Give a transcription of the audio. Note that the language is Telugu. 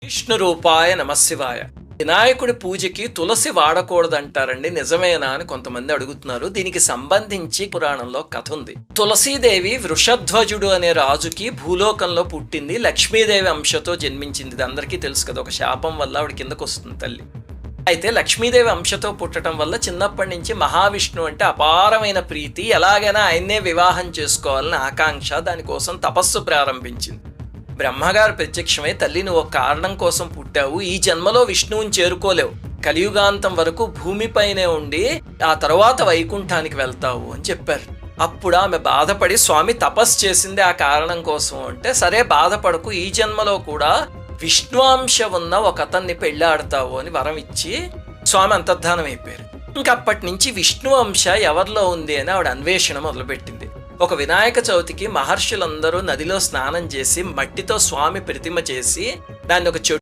విష్ణు రూపాయ నమశివాయ. వినాయకుడి పూజకి తులసి వాడకూడదంటారండి, నిజమేనా అని కొంతమంది అడుగుతున్నారు. దీనికి సంబంధించి పురాణంలో కథ ఉంది. తులసీదేవి వృషధ్వజుడు అనే రాజుకి భూలోకంలో పుట్టింది. లక్ష్మీదేవి అంశతో జన్మించింది. ఇది అందరికీ తెలుసు కదా. ఒక శాపం వల్ల ఆవిడ కిందకు వస్తుంది తల్లి. అయితే లక్ష్మీదేవి అంశతో పుట్టడం వల్ల చిన్నప్పటి నుంచి మహావిష్ణువు అంటే అపారమైన ప్రీతి. ఎలాగైనా ఆయన్నే వివాహం చేసుకోవాలని ఆకాంక్ష. దానికోసం తపస్సు ప్రారంభించింది. బ్రహ్మగారు ప్రత్యక్షమై, తల్లి నువ్వు ఒక కారణం కోసం పుట్టావు, ఈ జన్మలో విష్ణువుని చేరుకోలేవు, కలియుగాంతం వరకు భూమిపైనే ఉండి ఆ తర్వాత వైకుంఠానికి వెళ్తావు అని చెప్పారు. అప్పుడు ఆమె బాధపడి, స్వామి తపస్సు చేసింది ఆ కారణం కోసం అంటే, సరే బాధపడకు, ఈ జన్మలో కూడా విష్ణువాంశ ఉన్న ఒక అతన్ని పెళ్ళాడతావు అని వరం ఇచ్చి స్వామి అంతర్ధానం అయిపోయారు. ఇంకప్పటి నుంచి విష్ణు అంశ ఎవరిలో ఉంది అని ఆవిడ అన్వేషణ మొదలుపెట్టింది. ఒక వినాయక చవితికి మహర్షులందరూ నదిలో స్నానం చేసి మట్టితో స్వామి ప్రతిమ చేసి దాన్ని ఒక